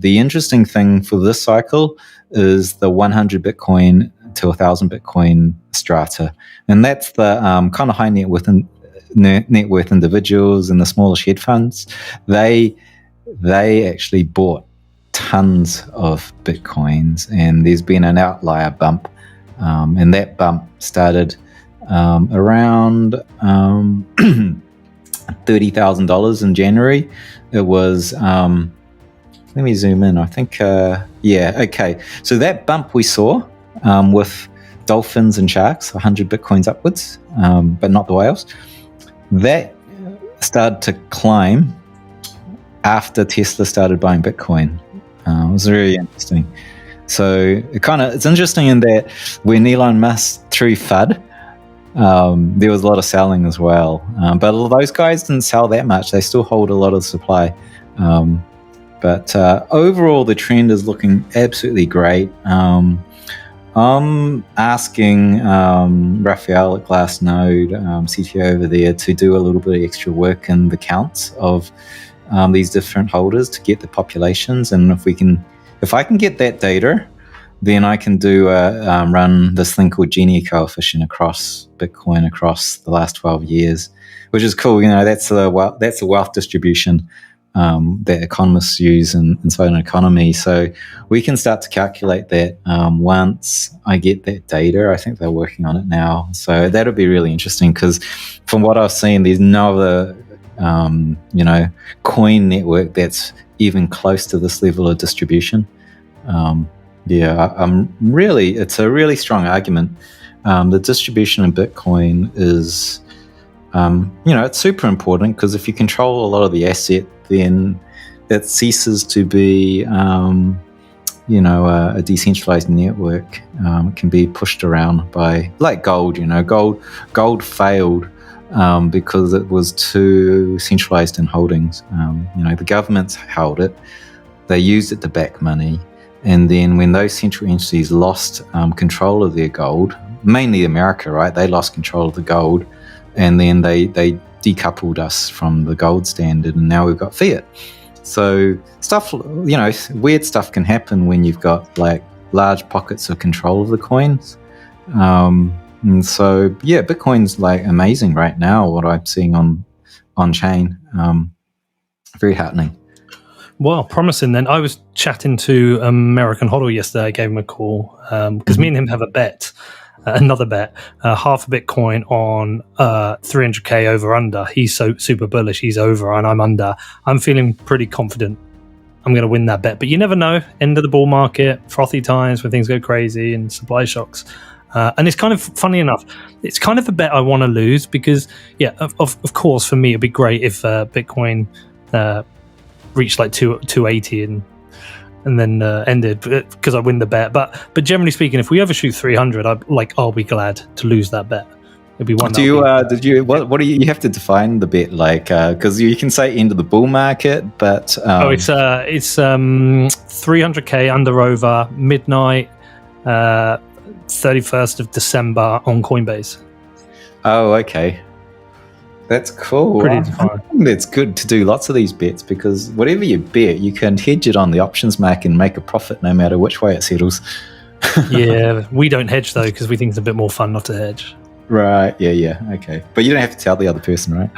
the interesting thing for this cycle is the 100 Bitcoin to 1,000 Bitcoin strata, and that's the kind of high net worth individuals and the smallish hedge funds. They actually bought tons of Bitcoins, and there's been an outlier bump, and that bump started around $30,000 in January. It was let me zoom in. I think okay. So that bump we saw with dolphins and sharks, 100 Bitcoins upwards, but not the whales, that started to climb after Tesla started buying Bitcoin. It was very interesting. So it's interesting in that when Elon Musk threw FUD, there was a lot of selling as well. But those guys didn't sell that much. They still hold a lot of supply. But overall, the trend is looking absolutely great. I'm asking Raoul at Glassnode, CTO over there, to do a little bit of extra work in the counts of these different holders to get the populations. And if I can get that data, then I can do run this thing called Gini coefficient across Bitcoin across the last 12 years, which is cool. That's a wealth distribution that economists use inside an economy. So we can start to calculate that once I get that data. I think they're working on it now. So that'll be really interesting, because from what I've seen, there's no other coin network that's even close to this level of distribution. It's a really strong argument. The distribution in Bitcoin is, it's super important, because if you control a lot of the asset, then it ceases to be, a decentralized network. It can be pushed around by, like gold. Gold failed because it was too centralized in holdings. The governments held it, they used it to back money, and then when those central entities lost control of their gold, mainly America, right? They lost control of the gold, and then they decoupled us from the gold standard, and now we've got fiat. So stuff, weird stuff can happen when you've got like large pockets of control of the coins. And so, Bitcoin's like amazing right now, what I'm seeing on chain. Very heartening. Well, promising then. I was chatting to American Hodl yesterday. I gave him a call because me and him have a bet, another bet, half a Bitcoin on 300K over under. He's so super bullish. He's over and I'm under. I'm feeling pretty confident I'm going to win that bet. But you never know. End of the bull market, frothy times when things go crazy and supply shocks. And it's kind of, funny enough, it's kind of a bet I want to lose because, of course, for me, it'd be great if Bitcoin reached like 280 and then ended because I win the bet. But generally speaking, if we overshoot 300, I'll be glad to lose that bet. It'd be one. What do you have to define the bet like? Because you can say end of the bull market, but it's 300K under over midnight, 31st of December on Coinbase. Oh, okay. That's cool. I think it's good to do lots of these bets because whatever you bet, you can hedge it on the options market and make a profit no matter which way it settles. Yeah, we don't hedge though because we think it's a bit more fun not to hedge. Right. Yeah. Okay. But you don't have to tell the other person, right?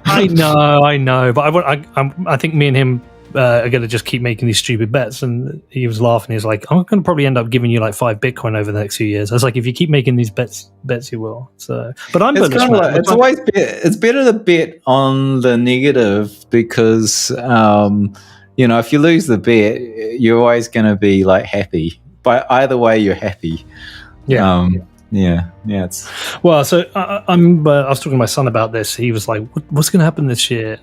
I know. But I think me and him are going to just keep making these stupid bets. And he was laughing. He was like, I'm going to probably end up giving you like 5 Bitcoin over the next few years. I was like, if you keep making these bets you will. So, but I'm bullish. It's better to bet on the negative because, if you lose the bet, you're always going to be like happy. But either way, you're happy. Yeah. Well, so I was talking to my son about this. He was like, "What's going to happen this year?"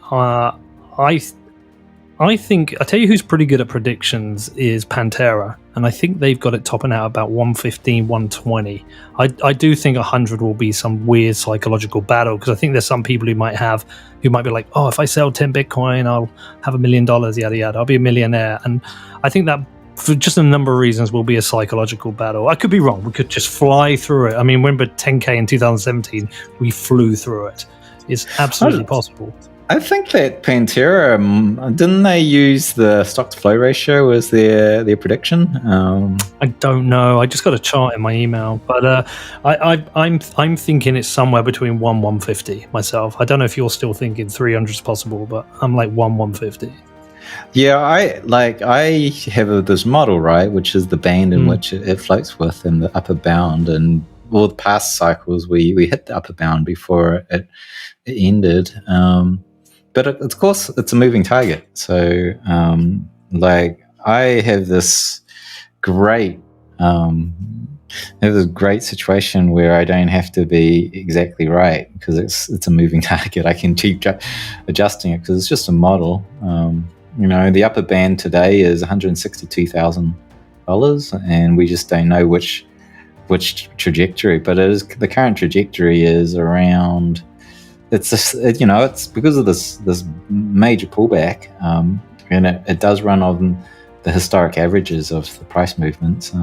I think I tell you who's pretty good at predictions is Pantera, and I think they've got it topping out about 115, 120. I do think 100 will be some weird psychological battle because I think there's some people who might be like, "Oh, if I sell 10 Bitcoin, I'll have $1 million, yada yada. I'll be a millionaire." And I think that, for just a number of reasons, will be a psychological battle. I could be wrong. We could just fly through it. I mean, remember 10K in 2017? We flew through it. It's absolutely possible. I think that Pantera, didn't they use the stock to flow ratio as their prediction? I don't know. I just got a chart in my email, but I'm thinking it's somewhere between 150 myself. I don't know if you're still thinking 300 is possible, but I'm like 150. Yeah, I have this model, right, which is the band in which it floats with, and the upper bound, and all the past cycles we hit the upper bound before it ended. But of course, it's a moving target. So, I have this great, situation where I don't have to be exactly right because it's a moving target. I can keep adjusting it because it's just a model. The upper band today is $162,000, and we just don't know which trajectory. But the current trajectory is around. It's because of this major pullback, and it does run on the historic averages of the price movements.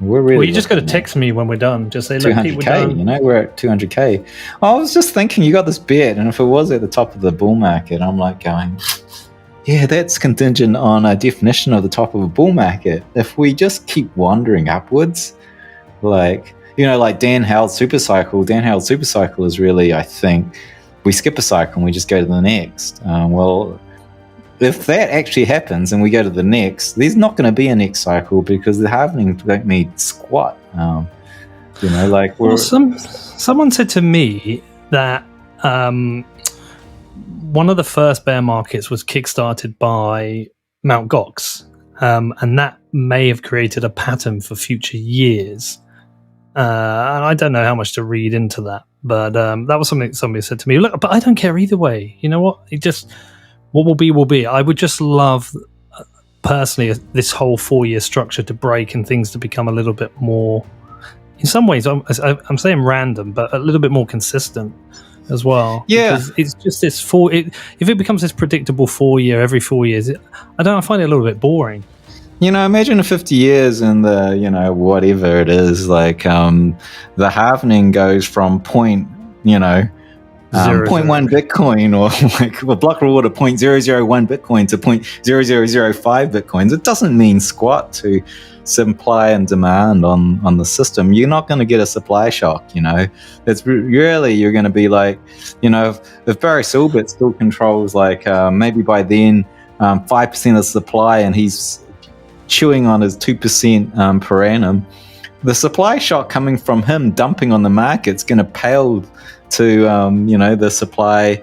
We're really. Well, you just got to text me when we're done. Just say, "Look, Pete, we're done." We're at 200K. I was just thinking, you got this bet, and if it was at the top of the bull market, I'm like going, yeah, that's contingent on a definition of the top of a bull market. If we just keep wandering upwards, like Dan Howell's super cycle. Dan Howell's super cycle is really, I think, we skip a cycle and we just go to the next. Well, if that actually happens and we go to the next, there's not going to be a next cycle because the halvening don't mean squat. Someone said to me that one of the first bear markets was kickstarted by Mt. Gox, and that may have created a pattern for future years. And I don't know how much to read into that, but that was something somebody said to me. Look, but I don't care either way. You know what? What will be will be. I would just love, personally, this whole 4-year structure to break and things to become a little bit more, in some ways, I'm saying random, but a little bit more consistent as well. Yeah. Because it's just this if it becomes this predictable 4-year every 4 years, I find it a little bit boring. Imagine 50 years and the, whatever it is, like the halvening goes from 0.1 Bitcoin, or like a block reward of 0.001 Bitcoin to 0.0005 Bitcoins. It doesn't mean squat to supply and demand on the system. You're not going to get a supply shock, It's really, you're going to be like, if Barry Silbert still controls like maybe by then 5% of the supply and he's chewing on his 2% per annum, the supply shock coming from him dumping on the market's going to pale to the supply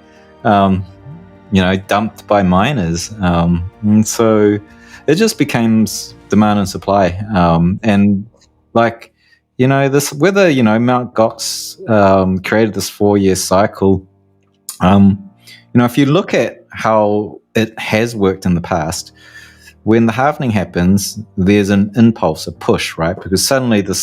dumped by miners, and so it just becomes demand and supply, and like this whether Mt. Gox created this 4-year cycle. If you look at how it has worked in the past, when the halvening happens, there's an impulse, a push, right? Because suddenly the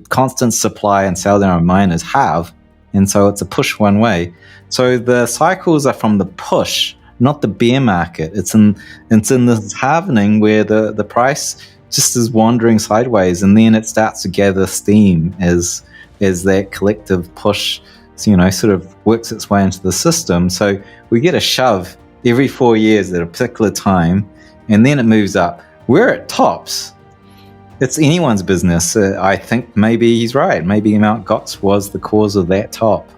constant supply and sell down of miners halve, and so it's a push one way. So the cycles are from the push, not the bear market. It's in this halvening where the price just is wandering sideways, and then it starts to gather steam as that collective push, sort of works its way into the system. So we get a shove every 4 years at a particular time, and then it moves up. Where it tops, it's anyone's business. I think maybe he's right. Maybe Mt. Gox was the cause of that top.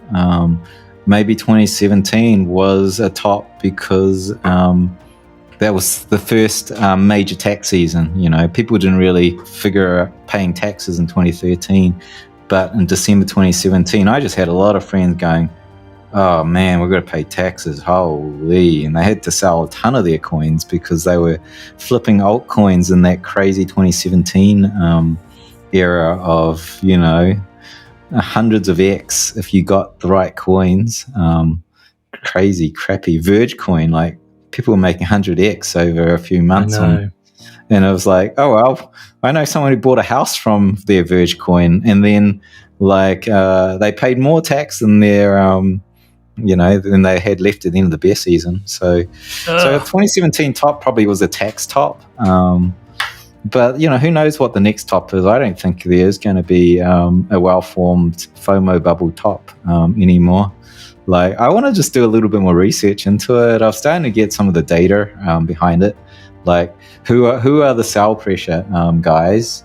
Maybe 2017 was a top because that was the first major tax season. People didn't really figure out paying taxes in 2013. But in December 2017, I just had a lot of friends going, oh man, we've got to pay taxes, holy. And they had to sell a ton of their coins because they were flipping altcoins in that crazy 2017 era of, hundreds of X if you got the right coins. Crazy, crappy Verge coin, like people were making 100X over a few months. And I was like, oh, well, I know someone who bought a house from their Verge coin, and then they paid more tax than their than they had left at the end of the bear season. So 2017 top probably was a tax top. But, who knows what the next top is. I don't think there's going to be a well-formed FOMO bubble top anymore. Like, I want to just do a little bit more research into it. I'm starting to get some of the data behind it. Like, who are the sell pressure guys?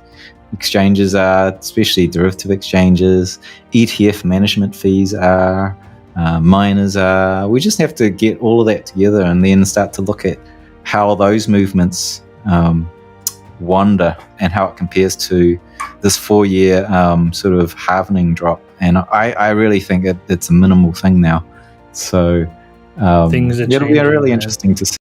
Exchanges are, especially derivative exchanges. ETF management fees are. Miners are. We just have to get all of that together and then start to look at how those movements wander and how it compares to this 4-year sort of halvening drop. And I really think it's a minimal thing now. So things are it'll be changing, really man. interesting to see.